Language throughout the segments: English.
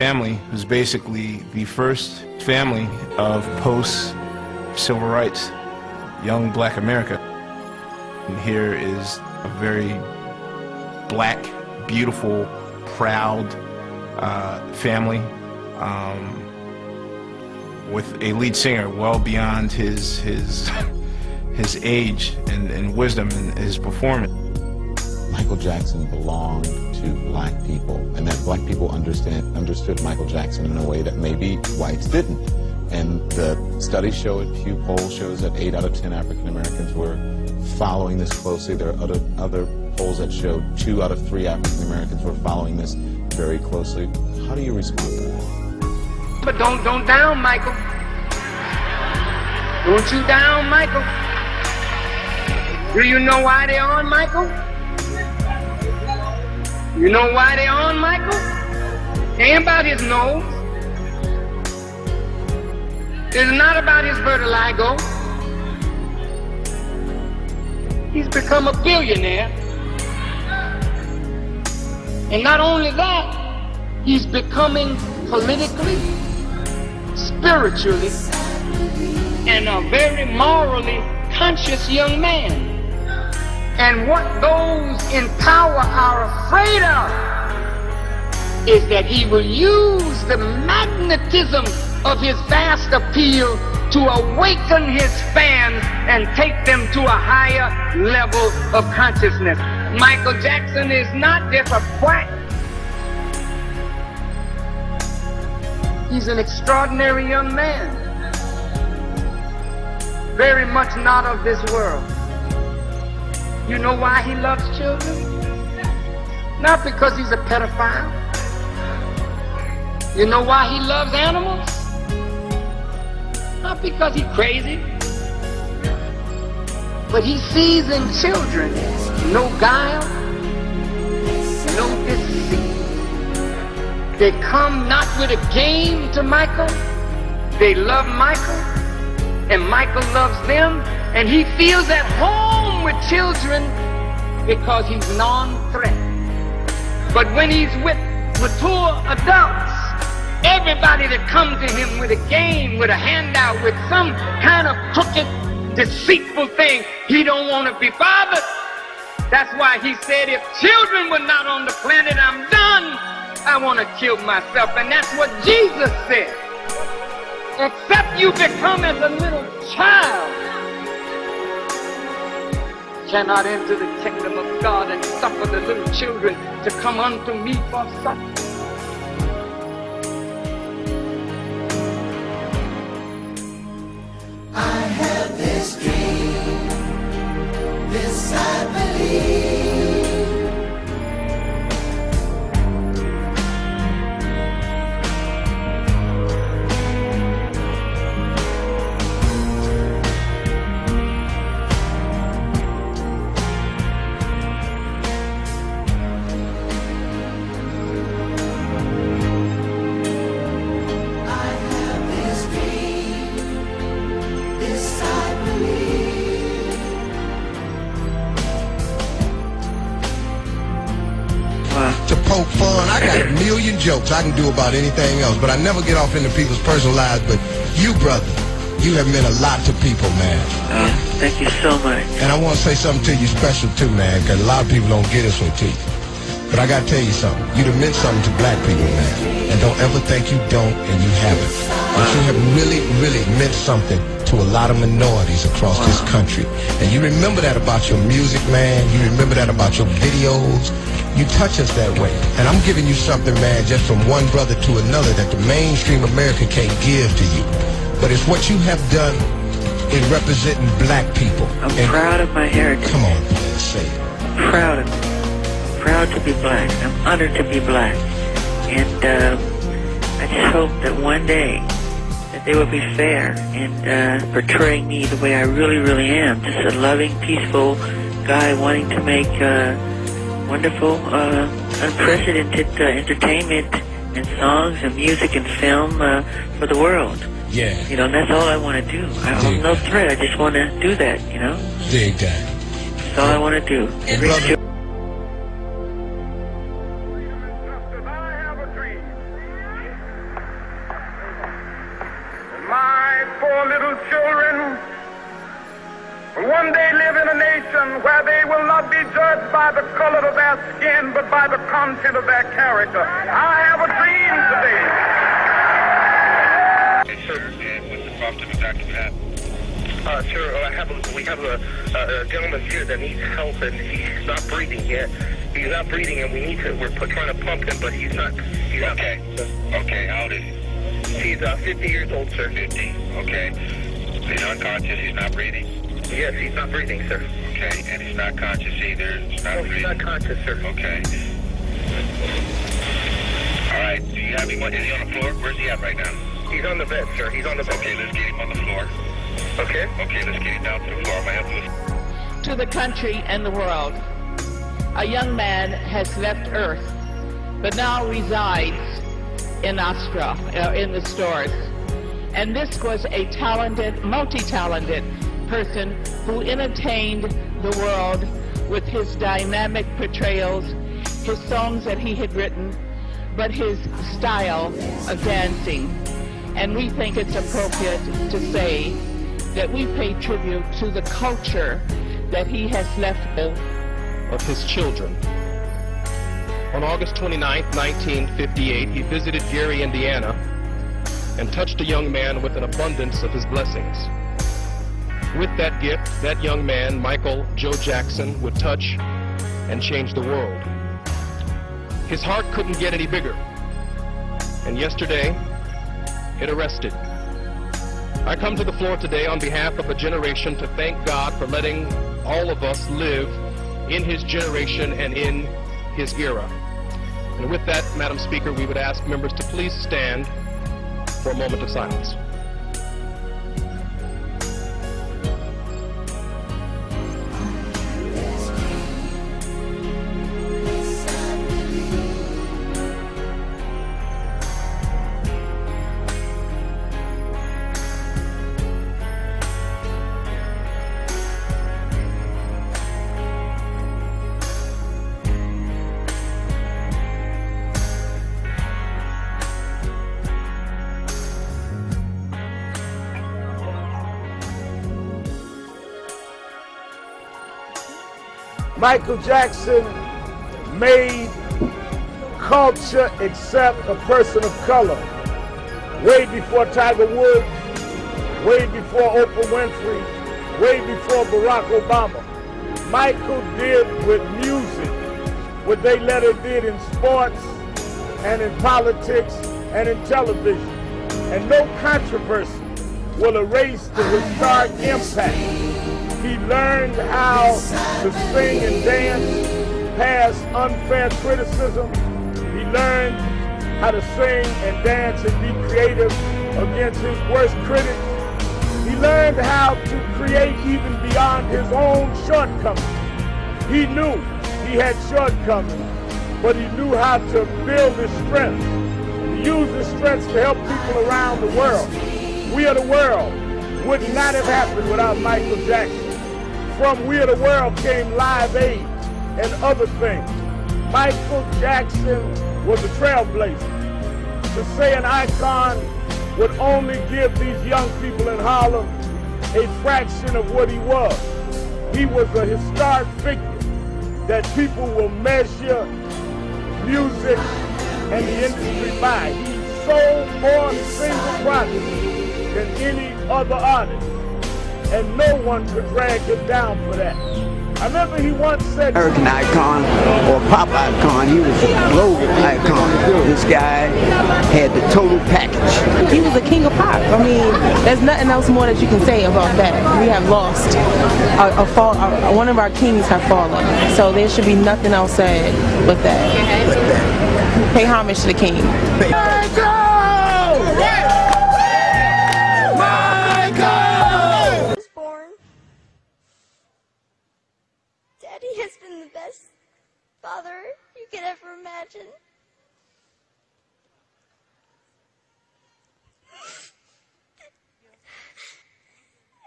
Family was basically the first family of post-civil rights, young black America. And here is a very black, beautiful, proud family with a lead singer well beyond his age and wisdom in his performance. Michael Jackson belonged to black people, and that black people understood Michael Jackson in a way that maybe whites didn't. And the studies show it, Pew poll shows that 8 out of 10 African Americans were following this closely. There are other polls that show 2 out of 3 African Americans were following this very closely. How do you respond to that? But don't down Michael. Don't you down Michael. Do you know why they're on Michael? You know why they're on Michael? It ain't about his nose. It's not about his vertigo. He's become a billionaire. And not only that, he's becoming politically, spiritually, and a very morally conscious young man. And what those in power are afraid of is that he will use the magnetism of his vast appeal to awaken his fans and take them to a higher level of consciousness. Michael Jackson is not just a quack. He's an extraordinary young man, very much not of this world. You know why he loves children? Not because he's a pedophile. You know why he loves animals? Not because he's crazy. But he sees in children no guile, no deceit. They come not with a game to Michael. They love Michael, and Michael loves them, and he feels at home with children because he's non-threat. But when he's with mature adults, everybody that comes to him with a game, with a handout, with some kind of crooked, deceitful thing, he don't want to be bothered. That's why he said, if children were not on the planet, I'm done. I want to kill myself. And that's what Jesus said. Except you become as a little child, cannot enter the kingdom of God, and suffer the little children to come unto me for such. I have this dream, this I believe. To poke fun, I got a million jokes I can do about anything else, but I never get off into people's personal lives. But you, brother, you have meant a lot to people, man. Thank you so much. And I want to say something to you special too, man, because a lot of people don't get this one to you. But I got to tell you something. You'd have meant something to black people, man. And don't ever think you don't and you haven't. But you have really, really meant something to a lot of minorities across this country. And you remember that about your music, man. You remember that about your videos. You touch us that way. And I'm giving you something, man, just from one brother to another that the mainstream America can't give to you. But it's what you have done in representing black people. I'm proud of my heritage. Come on, man, say it. I'm proud of it. Proud to be black. I'm honored to be black. And I just hope that one day that they will be fair in portraying me the way I really, really am. Just a loving, peaceful guy wanting to make wonderful, unprecedented entertainment and songs and music and film for the world. Yeah. You know, and that's all I want to do. I'm no threat. I just want to do that, you know? Dig that. That's all I want to do. Brother, our little children will one day live in a nation where they will not be judged by the color of their skin, but by the content of their character. I have a dream today. Hey, sir, and what's the problem exactly what happened? Sir, we have a gentleman here that needs help, and he's not breathing yet. He's not breathing, and we're trying to pump him, but he's not. Okay. Okay, how old is he? He's 50 years old, sir. 50. Okay. He's unconscious. He's not breathing. Yes, he's not breathing, sir. Okay, and he's not conscious either. He's not breathing. He's not conscious, sir. Okay. All right. Do you have him? Is he on the floor? Where's he at right now? He's on the bed, sir. He's on the bed. Okay, let's get him on the floor. Okay. Okay, let's get him down to the floor. My help you. To the country and the world, a young man has left Earth, but now resides in Astra, in the stores. And this was a talented, multi-talented person who entertained the world with his dynamic portrayals, his songs that he had written, but his style of dancing. And we think it's appropriate to say that we pay tribute to the culture that he has left of his children. On August 29, 1958, he visited Gary, Indiana, and touched a young man with an abundance of his blessings. With that gift, that young man, Michael Joe Jackson, would touch and change the world. His heart couldn't get any bigger, and yesterday, it arrested. I come to the floor today on behalf of a generation to thank God for letting all of us live in his generation and in his era. And with that, Madam Speaker, we would ask members to please stand for a moment of silence. Michael Jackson made culture accept a person of color. Way before Tiger Woods, way before Oprah Winfrey, way before Barack Obama. Michael did with music what they later did in sports and in politics and in television. And no controversy will erase the historic impact. He learned how to sing and dance past unfair criticism. He learned how to sing and dance and be creative against his worst critics. He learned how to create even beyond his own shortcomings. He knew he had shortcomings, but he knew how to build his strengths. He used his strengths to help people around the world. We Are the World would not have happened without Michael Jackson. From We Are the World came Live Aid and other things. Michael Jackson was a trailblazer. To say an icon would only give these young people in Harlem a fraction of what he was. He was a historic figure that people will measure music and the industry by. He sold more single products than any other artist, and no one could drag him down for that. I remember he once said, American icon or pop icon, he was a global icon. This guy had the total package. He was the king of pop. I mean, there's nothing else more that you can say about that. We have lost. One of our kings have fallen. So there should be nothing else said but that. Pay homage to the king. Daddy has been the best father you could ever imagine.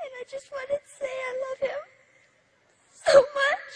And I just wanted to say I love him so much.